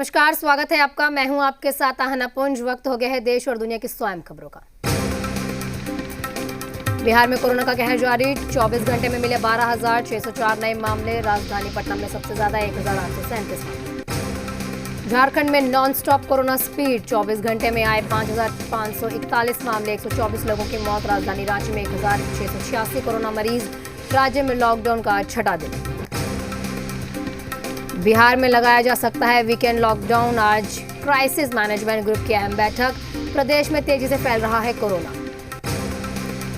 नमस्कार, स्वागत है आपका। मैं हूं आपके साथ आहना पुंज। वक्त हो गया है देश और दुनिया की स्वयं खबरों का। बिहार में कोरोना का कहर जारी। 24 घंटे में मिले 12,604 नए मामले। राजधानी पटना में सबसे ज्यादा 1,837 मामले। झारखंड में नॉन स्टॉप कोरोना स्पीड। 24 घंटे में आए 5,541 मामले। 124 लोगों की मौत। राजधानी रांची में 1,686 कोरोना मरीज। राज्य में लॉकडाउन का छठा दिन। बिहार में लगाया जा सकता है वीकेंड लॉकडाउन। आज क्राइसिस मैनेजमेंट ग्रुप की अहम बैठक। प्रदेश में तेजी से फैल रहा है कोरोना।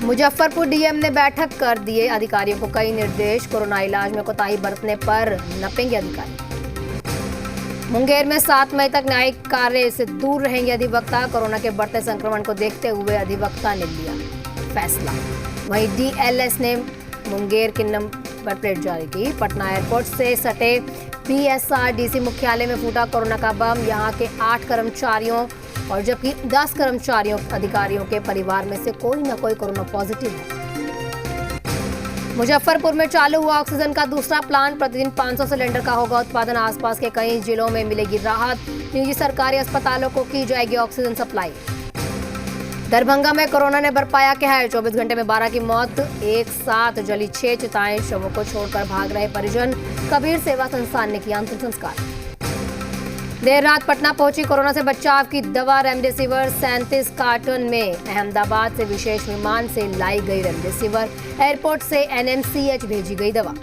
मुजफ्फरपुर डीएम ने बैठक कर दिए अधिकारियों को कई निर्देश। कोरोना इलाज में कोताही बरतने पर नपेंगे अधिकारी। मुंगेर में 7 मई तक न्यायिक कार्य से दूर रहेंगे अधिवक्ता। कोरोना के बढ़ते संक्रमण को देखते हुए अधिवक्ता ने लिया फैसला। वहीं डीएलएस ने मुंगेर की नंबर प्लेट जारी की। पटना एयरपोर्ट से सटे बीएसआरडीसी मुख्यालय में फूटा कोरोना का बम। यहां के 8 कर्मचारियों और जबकि 10 कर्मचारियों अधिकारियों के परिवार में से कोई न कोई कोरोना पॉजिटिव है। मुजफ्फरपुर में चालू हुआ ऑक्सीजन का दूसरा प्लांट। प्रतिदिन 500 सिलेंडर का होगा उत्पादन। आसपास के कई जिलों में मिलेगी राहत। निजी सरकारी अस्पतालों को की जाएगी ऑक्सीजन सप्लाई। दरभंगा में कोरोना ने बरपाया कहर। 24 घंटे में 12 की मौत। एक साथ जली 6 चिताएं। शवों को छोड़कर भाग रहे परिजन। कबीर सेवा संस्थान ने किया अंतिम संस्कार। देर रात पटना पहुंची कोरोना से बचाव की दवा रेमडेसिविर। 37 कार्टन में अहमदाबाद से विशेष विमान से लाई गई रेमडेसिविर। एयरपोर्ट से एनएमसीएच भेजी गई दवा।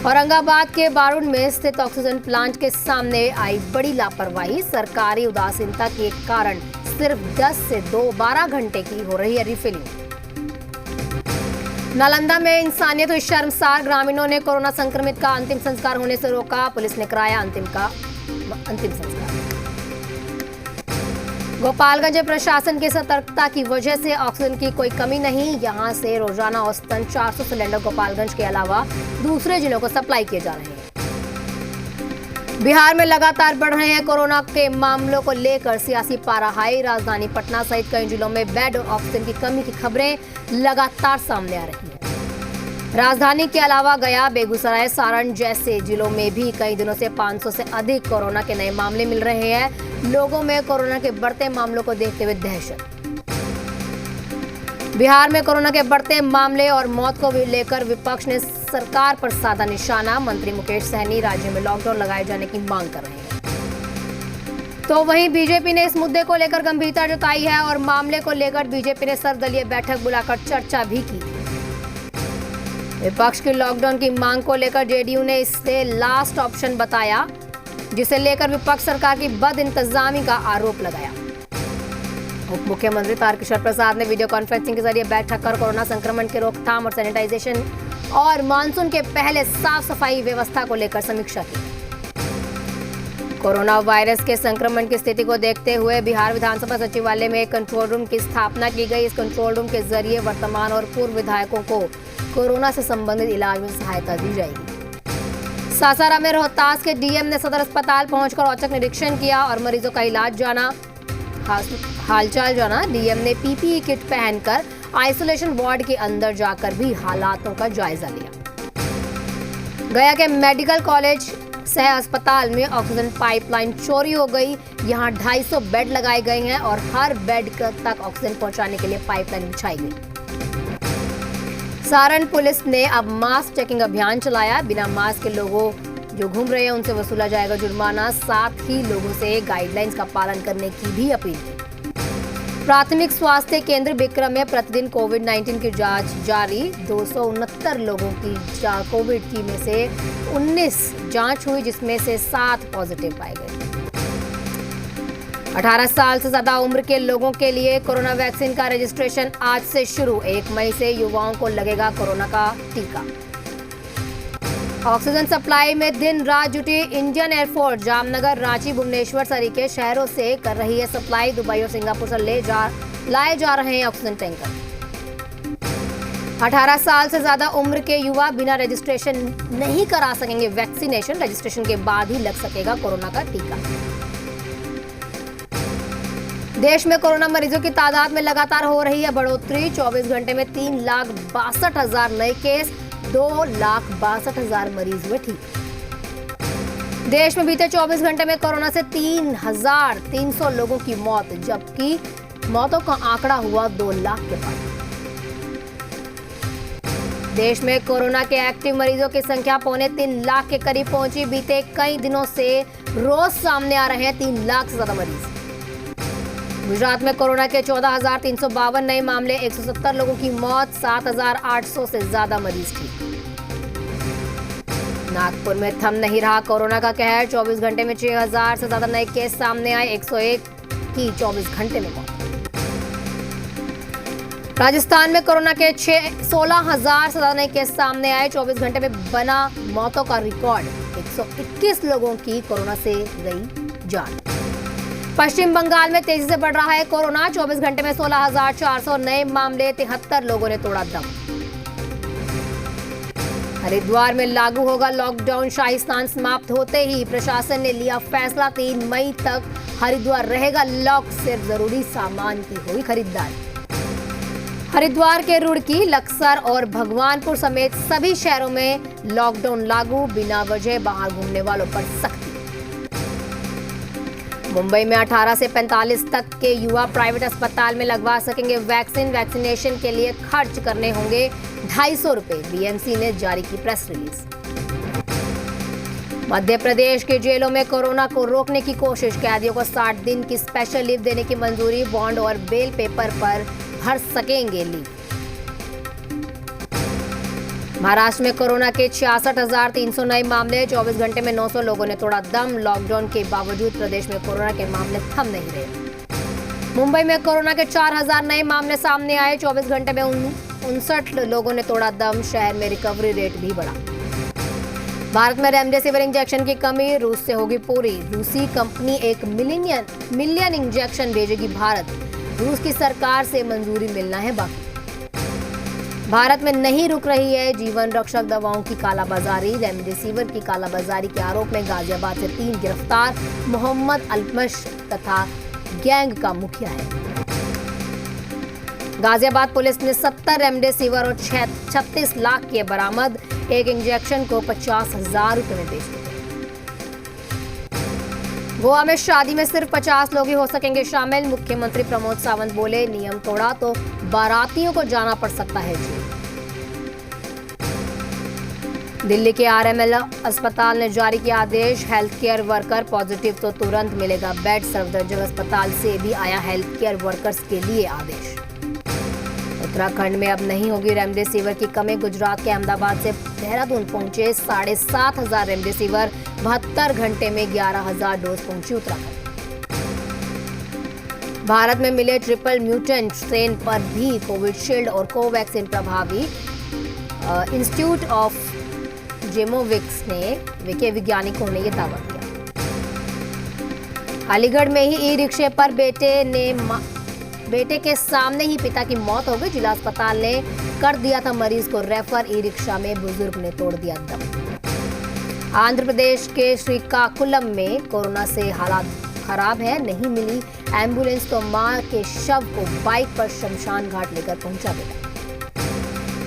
औरंगाबाद के बारूद में स्थित ऑक्सीजन प्लांट के सामने आई बड़ी लापरवाही। सरकारी उदासीनता के कारण सिर्फ 10 से 12 घंटे की हो रही है रिफिलिंग। नालंदा में इंसानियत हुई शर्मसार। ग्रामीणों ने कोरोना संक्रमित का अंतिम संस्कार होने से रोका। पुलिस ने कराया अंतिम संस्कार। गोपालगंज प्रशासन की सतर्कता की वजह से ऑक्सीजन की कोई कमी नहीं। यहां से रोजाना औसतन 400 सिलेंडर गोपालगंज के अलावा दूसरे जिलों को सप्लाई किए जा रहे हैं। बिहार में लगातार बढ़ रहे हैं कोरोना के मामलों को लेकर सियासी पारा हाई। राजधानी पटना सहित कई जिलों में बेड और ऑक्सीजन की कमी की खबरें लगातार सामने आ रही हैं। राजधानी के अलावा गया, बेगूसराय, सारण जैसे जिलों में भी कई दिनों से 500 से अधिक कोरोना के नए मामले मिल रहे हैं। लोगों में कोरोना के बढ़ते मामलों को देखते हुए दहशत। बिहार में कोरोना के बढ़ते मामले और मौत को लेकर विपक्ष ने सरकार पर साधा निशाना। मंत्री मुकेश सहनी राज्य में लॉकडाउन लगाए जाने की मांग कर रहे हैं। तो वहीं बीजेपी ने इस मुद्दे को लेकर गंभीरता जताई है और मामले को लेकर बीजेपी ने सर्वदलीय बैठक बुलाकर चर्चा भी की। विपक्ष की लॉकडाउन की मांग को लेकर जेडीयू ने इसे लास्ट ऑप्शन बताया, जिसे लेकर विपक्ष सरकार की बद इंतजामी का आरोप लगाया। उप मुख्यमंत्री तारकिशोर प्रसाद ने वीडियो कॉन्फ्रेंसिंग के जरिए बैठक कर कोरोना संक्रमण के रोकथाम और सैनिटाइजेशन और मानसून के पहले साफ सफाई व्यवस्था को लेकर समीक्षा की। कोरोना वायरस के संक्रमण की स्थिति को देखते हुए बिहार विधानसभा सचिवालय में एक कंट्रोल रूम की स्थापना की गई। इस कंट्रोल रूम के जरिए वर्तमान और पूर्व विधायकों को कोरोना से संबंधित इलाज में सहायता दी जाएगी। सासाराम में रोहतास के डीएम ने सदर अस्पताल पहुंचकर औचक निरीक्षण किया और मरीजों का इलाज जाना, हालचाल जाना। डीएम ने पीपीई किट पहनकर आइसोलेशन वार्ड के अंदर जाकर भी हालातों का जायजा लिया। गया के मेडिकल कॉलेज सह अस्पताल में ऑक्सीजन पाइपलाइन चोरी हो गई। यहां 250 बेड लगाए गए हैं और हर बेड तक ऑक्सीजन पहुंचाने के लिए पाइपलाइन बिछाई गई। सारण पुलिस ने अब मास्क चेकिंग अभियान चलाया। बिना मास्क के लोगों जो घूम रहे हैं उनसे वसूला जाएगा जुर्माना। साथ ही लोगों से गाइडलाइंस का पालन करने की भी अपील की। प्राथमिक स्वास्थ्य केंद्र बिक्रम में प्रतिदिन कोविड-19 की जांच जारी। 269 लोगों की कोविड की में से 19 जांच हुई, जिसमें से 7 पॉजिटिव पाए गए। 18 साल से ज्यादा उम्र के लोगों के लिए कोरोना वैक्सीन का रजिस्ट्रेशन आज से शुरू। 1 मई से युवाओं को लगेगा कोरोना का टीका। ऑक्सीजन सप्लाई में दिन रात जुटी इंडियन एयरफोर्स। जामनगर, रांची, भुवनेश्वर सरीके शहरों से कर रही है सप्लाई। दुबई और सिंगापुर से लाए जा रहे हैं ऑक्सीजन टैंकर। 18 साल से ज्यादा उम्र के युवा बिना रजिस्ट्रेशन नहीं करा सकेंगे वैक्सीनेशन। रजिस्ट्रेशन के बाद ही लग सकेगा कोरोना का टीका। देश में कोरोना मरीजों की तादाद में लगातार हो रही है बढ़ोतरी। 24 घंटे में 3,62,000 नए केस। 2,62,000 मरीज हुए ठीक। देश में बीते 24 घंटे में कोरोना से 3,300 लोगों की मौत, जबकि मौतों का आंकड़ा हुआ 2 लाख के पार। देश में कोरोना के एक्टिव मरीजों की संख्या 2.25 लाख के करीब पहुंची। बीते कई दिनों से रोज सामने आ रहे हैं 3 लाख से ज्यादा मरीज। गुजरात में कोरोना के 14,352 नए मामले, 170 लोगों की मौत, 7,800 से ज्यादा मरीज ठीक। नागपुर में थम नहीं रहा कोरोना का कहर, 24 घंटे में 6,000 से ज्यादा नए केस सामने आए, 101 की 24 घंटे में मौत। राजस्थान में कोरोना के 16,000 से ज्यादा नए केस सामने आए, 24 घंटे में बना मौतों का रिकॉर्ड, 121 लोगों की कोरोना से गई जान। पश्चिम बंगाल में तेजी से बढ़ रहा है कोरोना, 24 घंटे में 16,400 नए मामले, 73 लोगों ने तोड़ा दम। हरिद्वार में लागू होगा लॉकडाउन, शाही स्नान समाप्त होते ही प्रशासन ने लिया फैसला, 3 मई तक हरिद्वार रहेगा लॉक, सिर्फ जरूरी सामान की हुई खरीदारी। हरिद्वार के रुड़की, लक्सर और भगवानपुर समेत सभी शहरों में लॉकडाउन लागू, बिना वजह बाहर घूमने वालों पर सख्ती। मुंबई में 18 से 45 तक के युवा प्राइवेट अस्पताल में लगवा सकेंगे वैक्सीन, वैक्सीनेशन के लिए खर्च करने होंगे 250 रुपए, बीएमसी ने जारी की प्रेस रिलीज। मध्य प्रदेश के जेलों में कोरोना को रोकने की कोशिश, कैदियों को 60 दिन की स्पेशल लीव देने की मंजूरी, बॉन्ड और बेल पेपर पर भर सकेंगे लीव। महाराष्ट्र में कोरोना के 66,300 नए मामले, 24 घंटे में 900 लोगों ने तोड़ा दम। लॉकडाउन के बावजूद प्रदेश में कोरोना के मामले थम नहीं रहे। मुंबई में कोरोना के 4,000 नए मामले सामने आए, 24 घंटे में 59 लोगों ने तोड़ा दम। शहर में रिकवरी रेट भी बढ़ा। भारत में रेमडेसिविर इंजेक्शन की कमी, रूस से होगी पूरी। रूसी कंपनी 1 मिलियन इंजेक्शन भेजेगी भारत, रूस की सरकार से मंजूरी मिलना है बाकी। भारत में नहीं रुक रही है जीवन रक्षक दवाओं की कालाबाजारी, रेमडेसिविर की कालाबाजारी के आरोप में गाजियाबाद से 3 गिरफ्तार, मोहम्मद अल्तमश तथा गैंग का मुखिया है। गाजियाबाद पुलिस ने 70 रेमडेसिविर और 36 लाख किए बरामद, एक इंजेक्शन को 50,000 रुपए में बेच दिया। गोवा में शादी में सिर्फ 50 लोग ही हो सकेंगे शामिल, मुख्यमंत्री प्रमोद सावंत बोले, नियम तोड़ा तो बारातियों को जाना पड़ सकता है जेल। दिल्ली के आरएमएल अस्पताल ने जारी किया आदेश, हेल्थ केयर वर्कर पॉजिटिव तो तुरंत मिलेगा बेड। सफदरजंग अस्पताल से भी आया हेल्थ केयर वर्कर्स के लिए आदेश। उत्तराखंड में अब नहीं होगी रेमडेसिविर की कमी, गुजरात के अहमदाबाद से देहरादून पहुंचे 7,500 रेमडेसिविर, 72 घंटे में 11,000 डोज पहुंची उत्तराखंड। भारत में मिले ट्रिपल म्यूटेंट स्ट्रेन पर भी कोविशील्ड और कोवैक्सीन प्रभावी, इंस्टीट्यूट ऑफ जेमोविक्स के वैज्ञानिकों ने यह दावा किया। अलीगढ़ में ही ई रिक्शे पर बेटे के सामने ही पिता की मौत हो गई, जिला अस्पताल ने कर दिया था मरीज को रेफर, ई रिक्शा में बुजुर्ग ने तोड़ दिया दम। आंध्र प्रदेश के श्रीकाकुलम में कोरोना से हालात खराब है, नहीं मिली एम्बुलेंस तो मां के शव को बाइक पर शमशान घाट लेकर पहुंचा बेटा।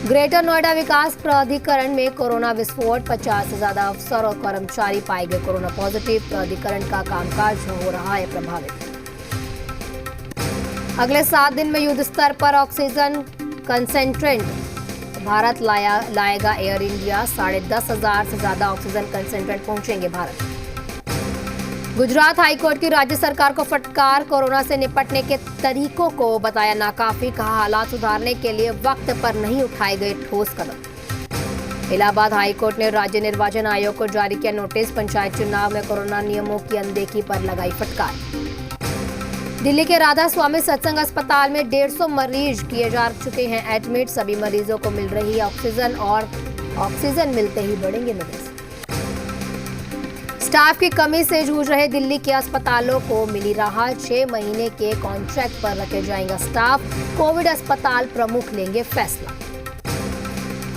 ग्रेटर नोएडा विकास प्राधिकरण में कोरोना विस्फोट, 50 से ज्यादा अफसर और कर्मचारी पाए गए कोरोना पॉजिटिव, प्राधिकरण का कामकाज हो रहा है प्रभावित। अगले 7 दिन में युद्ध स्तर पर ऑक्सीजन कंसेंट्रेट भारत लाएगा एयर इंडिया, 10,500 से ज्यादा ऑक्सीजन कंसेंट्रेट पहुंचेंगे भारत। गुजरात हाईकोर्ट की राज्य सरकार को फटकार, कोरोना से निपटने के तरीकों को बताया नाकाफी, कहा हालात सुधारने के लिए वक्त पर नहीं उठाए गए ठोस कदम। इलाहाबाद हाईकोर्ट ने राज्य निर्वाचन आयोग को जारी किया नोटिस, पंचायत चुनाव में कोरोना नियमों की अनदेखी पर लगाई फटकार। दिल्ली के राधा स्वामी सत्संग अस्पताल में 150 मरीज किए जा चुके हैं एडमिट, सभी मरीजों को मिल रही है ऑक्सीजन और ऑक्सीजन मिलते ही बढ़ेंगे मरीज। स्टाफ की कमी से जूझ रहे दिल्ली के अस्पतालों को मिली राहत, 6 महीने के कॉन्ट्रैक्ट पर रखे जाएंगे स्टाफ, कोविड अस्पताल प्रमुख लेंगे फैसला।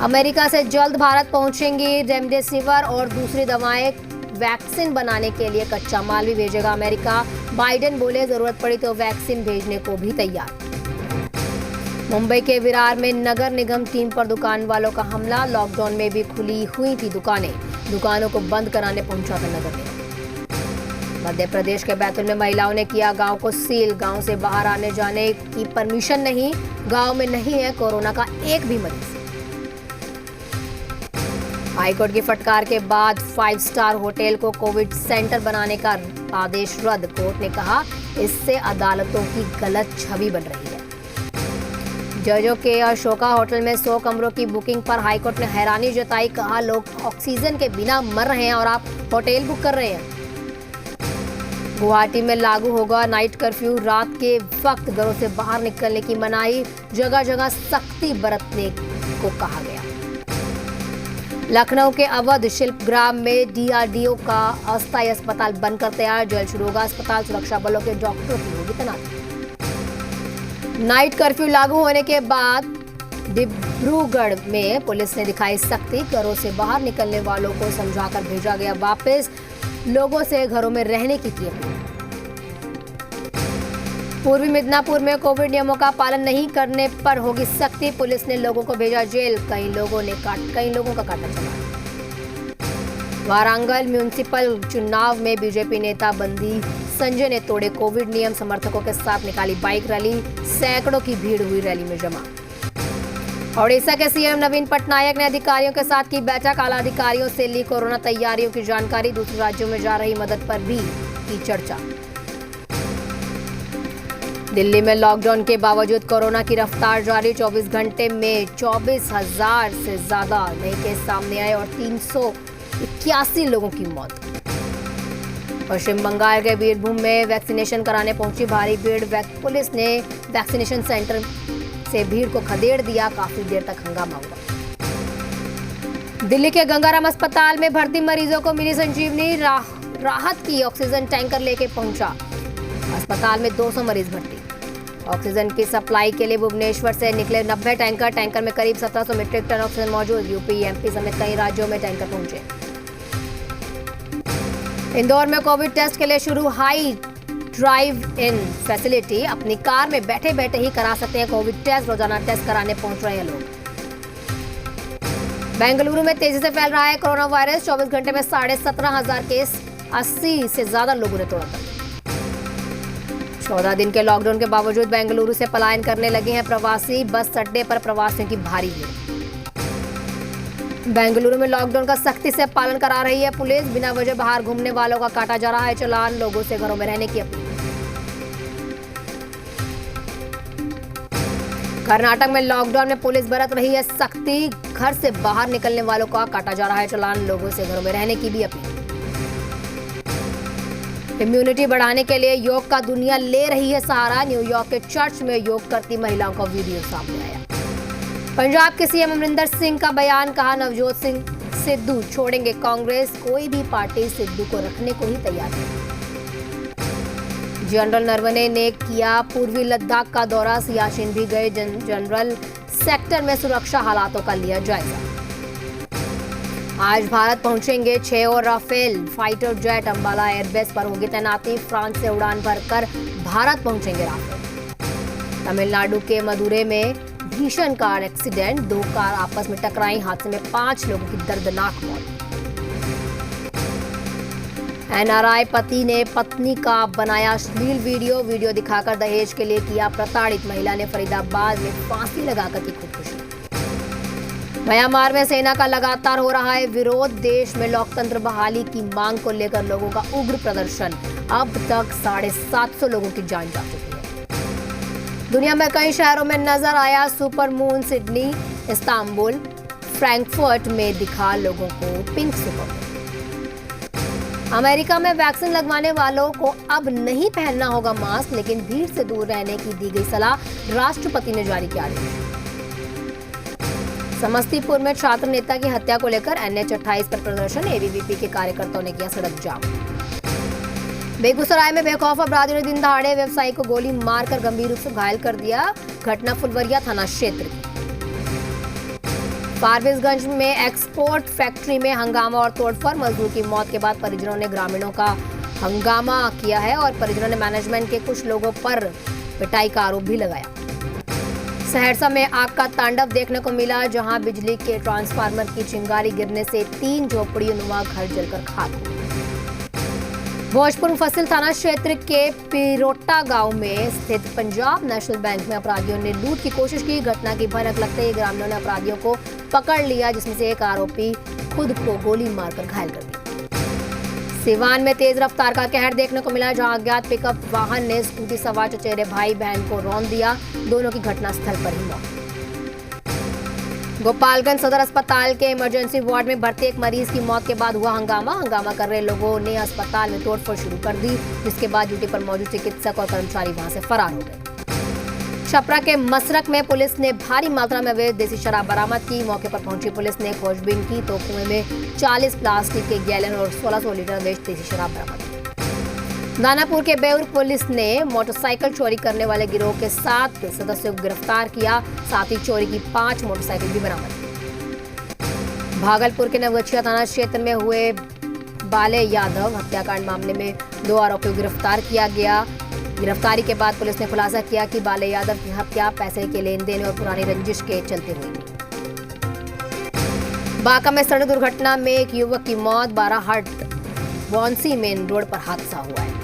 अमेरिका से जल्द भारत पहुंचेंगी रेमडेसिविर और दूसरी दवाएं, वैक्सीन बनाने के लिए कच्चा माल भी भेजेगा अमेरिका। बाइडेन बोले जरूरत पड़ी तो वैक्सीन भेजने को भी तैयार। मुंबई के विरार में नगर निगम टीम पर दुकान वालों का हमला, लॉकडाउन में भी खुली हुई थी दुकानें, दुकानों को बंद कराने पहुंचा था नगर निगम। मध्य प्रदेश के बैतूल में महिलाओं ने किया गांव को सील। गांव से बाहर आने जाने की परमिशन नहीं। गांव में नहीं है कोरोना का एक भी मरीज। हाईकोर्ट की फटकार के बाद 5 स्टार होटल को कोविड सेंटर बनाने का आदेश रद्द। कोर्ट ने कहा इससे अदालतों की गलत छवि बन रही है। जजों के अशोका होटल में 100 कमरों की बुकिंग पर हाईकोर्ट ने हैरानी जताई। कहा लोग ऑक्सीजन के बिना मर रहे हैं और आप होटल बुक कर रहे हैं। गुवाहाटी में लागू होगा नाइट कर्फ्यू। रात के वक्त घरों से बाहर निकलने की मनाही। जगह जगह सख्ती बरतने को कहा गया। लखनऊ के अवध शिल्पग्राम में डीआरडीओ का अस्थायी अस्पताल बनकर तैयार। जल्द शुरू होगा अस्पताल। सुरक्षा बलों के डॉक्टरों की होगी तैनाती। नाइट कर्फ्यू लागू होने के बाद डिब्रूगढ़ में पुलिस ने दिखाई सख्ती। घरों से बाहर निकलने वालों को समझाकर भेजा गया वापस। लोगों से घरों में रहने की अपील। पूर्वी मिदनापुर में कोविड नियमों का पालन नहीं करने पर होगी सख्ती। पुलिस ने लोगों को भेजा जेल। कई लोगों का काटा चालान। वारंगल म्युनिसिपल चुनाव में बीजेपी नेता बंदी संजय ने तोड़े कोविड नियम। समर्थकों के साथ निकाली बाइक रैली। सैकड़ों की भीड़ हुई रैली में जमा। ओडिशा के सीएम नवीन पटनायक ने अधिकारियों के साथ की बैठक। आला अधिकारियों से ली कोरोना तैयारियों की जानकारी। दूसरे राज्यों में जा रही मदद पर भी की चर्चा। दिल्ली में लॉकडाउन के बावजूद कोरोना की रफ्तार जारी। 24 घंटे में 24,000 से ज्यादा नए केस सामने आए और 381 लोगों की मौत। पश्चिम बंगाल के बीरभूम में वैक्सीनेशन कराने पहुंची भारी भीड़। पुलिस ने वैक्सीनेशन सेंटर से भीड़ को खदेड़ दिया। काफी देर तक हंगामा हुआ। दिल्ली के गंगाराम अस्पताल में भर्ती मरीजों को मिली संजीवनी। राहत की ऑक्सीजन टैंकर लेके पहुंचा। अस्पताल में 200 मरीज भर्ती। ऑक्सीजन की सप्लाई के लिए भुवनेश्वर से निकले 90 टैंकर। टैंकर में करीब 1700 मीट्रिक टन ऑक्सीजन मौजूद। यूपी, एमपी समेत कई राज्यों में टैंकर पहुंचे। इंदौर में कोविड टेस्ट के लिए शुरू हाई ड्राइव इन फैसिलिटी। अपनी कार में बैठे बैठे ही करा सकते हैं कोविड टेस्ट। रोजाना टेस्ट कराने पहुंच रहे हैं लोग। बेंगलुरु में तेजी से फैल रहा है कोरोना वायरस। 24 घंटे में 17,500 केस। 80 से ज्यादा लोगों ने तोड़ा था। 14 दिन के लॉकडाउन के बावजूद बेंगलुरु से पलायन करने लगे हैं प्रवासी। बस अड्डे पर प्रवासियों की भारी भीड़। बेंगलुरु में लॉकडाउन का सख्ती से पालन करा रही है पुलिस। बिना वजह बाहर घूमने वालों का काटा जा रहा है चालान। लोगों से घरों में रहने की अपील। कर्नाटक में लॉकडाउन में पुलिस बरत रही है सख्ती। घर से बाहर निकलने वालों का काटा जा रहा है चालान। लोगों से घरों में रहने की भी अपील। इम्यूनिटी बढ़ाने के लिए योग का दुनिया ले रही है सहारा। न्यूयॉर्क के चर्च में योग करती महिलाओं का वीडियो सामने आया। पंजाब के सीएम अमरिंदर सिंह का बयान। कहा नवजोत सिंह सिद्धू छोड़ेंगे कांग्रेस। कोई भी पार्टी सिद्धू को रखने को ही तैयार है। जनरल नरवणे ने किया पूर्वी लद्दाख का दौरा। सियाचिन भी गए। जनरल सेक्टर में सुरक्षा हालातों का लिया जायजा। आज भारत पहुंचेंगे 6 और Rafale fighter jet. Ambala airbase पर होगी तैनाती। फ्रांस से उड़ान भरकर भारत पहुंचेंगे राफेल। तमिलनाडु के मदुरै में भीषण कार एक्सीडेंट। 2 कार आपस में टकराई। हादसे में 5 लोगों की दर्दनाक मौत। एनआरआई पति ने पत्नी का बनाया अश्लील वीडियो दिखाकर दहेज के लिए किया प्रताड़ित। महिला ने फरीदाबाद में फांसी लगाकर की खुदकुशी। म्यांमार में सेना का लगातार हो रहा है विरोध। देश में लोकतंत्र बहाली की मांग को लेकर लोगों का उग्र प्रदर्शन। अब तक 750 लोगों की जान जा चुकी है। दुनिया में कई शहरों में नजर आया super moon. Sydney, Istanbul, Frankfurt में दिखा लोगों को पिंक सुपर मून। अमेरिका में वैक्सीन लगवाने वालों को अब नहीं पहनना होगा मास्क, लेकिन भीड़ से दूर रहने की दी गई सलाह। राष्ट्रपति ने जारी किया आदेश। समस्तीपुर में छात्र नेता की हत्या को लेकर NH 28 पर प्रदर्शन। एबीवीपी के कार्यकर्ताओं ने किया सड़क जाम। बेगूसराय में बेखौफ अपराधियों ने दिन दहाड़े व्यवसायी को गोली मारकर गंभीर रूप से घायल कर दिया। घटना फुलवरिया थाना क्षेत्र की। फारबिसगंज में एक्सपोर्ट फैक्ट्री में हंगामा और तोड़फोड़। मजदूर की मौत के बाद परिजनों ने ग्रामीणों का हंगामा किया है और परिजनों ने मैनेजमेंट के कुछ लोगों पर पिटाई का आरोप भी लगाया। सहरसा में आग का तांडव देखने को मिला, जहां बिजली के ट्रांसफार्मर की चिंगारी गिरने से 3 झोपड़ी नुमा घर जलकर खाक हो गए। भोजपुर मुफस्सिल थाना क्षेत्र के पिरोटा गांव में स्थित पंजाब नेशनल बैंक में अपराधियों ने लूट की कोशिश की। घटना की भनक लगते ही ग्रामीणों ने अपराधियों को पकड़ लिया, जिसमें से एक आरोपी खुद को गोली मारकर घायल कर दिया। सिवान में तेज रफ्तार का कहर देखने को मिला, जहां अज्ञात पिकअप वाहन ने स्कूटी सवार चचेरे भाई बहन को रौंद दिया। दोनों की घटनास्थल पर ही मौत। गोपालगंज सदर अस्पताल के इमरजेंसी वार्ड में भर्ती एक मरीज की मौत के बाद हुआ हंगामा कर रहे लोगों ने अस्पताल में तोड़फोड़ शुरू कर दी, जिसके बाद ड्यूटी पर मौजूद चिकित्सक और कर्मचारी वहां से फरार हो गए। छपरा के मसरक में पुलिस ने भारी मात्रा में अवैध देसी शराब बरामद की। मौके पर पहुंची पुलिस ने खोजबीन की तो कुएं में 40 प्लास्टिक के गैलन और 1600 लीटर अवैध देसी शराब बरामद की। दानापुर के बेउर पुलिस ने मोटरसाइकिल चोरी करने वाले गिरोह के 7 सदस्यों को गिरफ्तार किया, साथ ही चोरी की 5 मोटरसाइकिल भी बरामद की। भागलपुर के नवगछिया थाना क्षेत्र में हुए बाले यादव हत्याकांड मामले में 2 आरोपियों को गिरफ्तार किया गया। गिरफ्तारी के बाद पुलिस ने खुलासा किया कि बाले यादव की हत्या पैसे के लेन देन और पुरानी रंजिश के चलते हुई। बांका में सड़क दुर्घटना में एक युवक की मौत। बाराहाट वांसी मेन रोड पर हादसा हुआ है।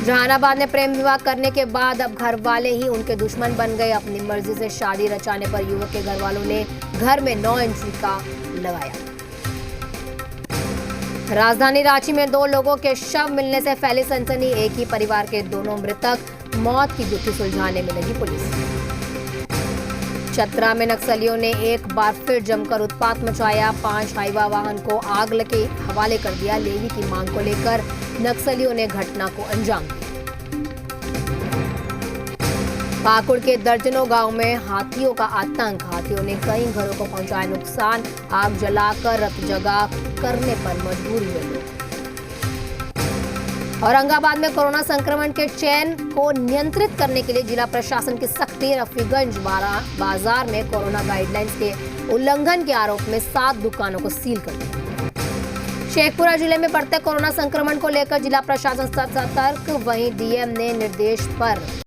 जहानाबाद में प्रेम विवाह करने के बाद अब घर वाले ही उनके दुश्मन बन गए। अपनी मर्जी से शादी रचाने पर युवक के घर वालों ने घर में 9 इंची का लगाया। राजधानी रांची में 2 लोगों के शव मिलने से फैली सनसनी। एक ही परिवार के दोनों मृतक, मौत की गुत्थी सुलझाने में लगी पुलिस। चतरा में नक्सलियों ने एक बार फिर जमकर उत्पात मचाया। 5 हाईवा वाहन को आग के हवाले कर दिया। लेवी की मांग को लेकर नक्सलियों ने घटना को अंजाम दिया। पाकुड़ के दर्जनों गांव में हाथियों का आतंक। हाथियों ने कई घरों को पहुंचाया नुकसान। आग जलाकर रत जगा करने पर मजबूर हुए लोग। औरंगाबाद में कोरोना संक्रमण के चेन को नियंत्रित करने के लिए जिला प्रशासन की सख्ती। रफीगंज बाजार में कोरोना गाइडलाइंस के उल्लंघन के आरोप में 7 दुकानों को सील कर दिया। शेखपुरा जिले में बढ़ते कोरोना संक्रमण को लेकर जिला प्रशासन सतर्क। वहीं डीएम ने निर्देश पर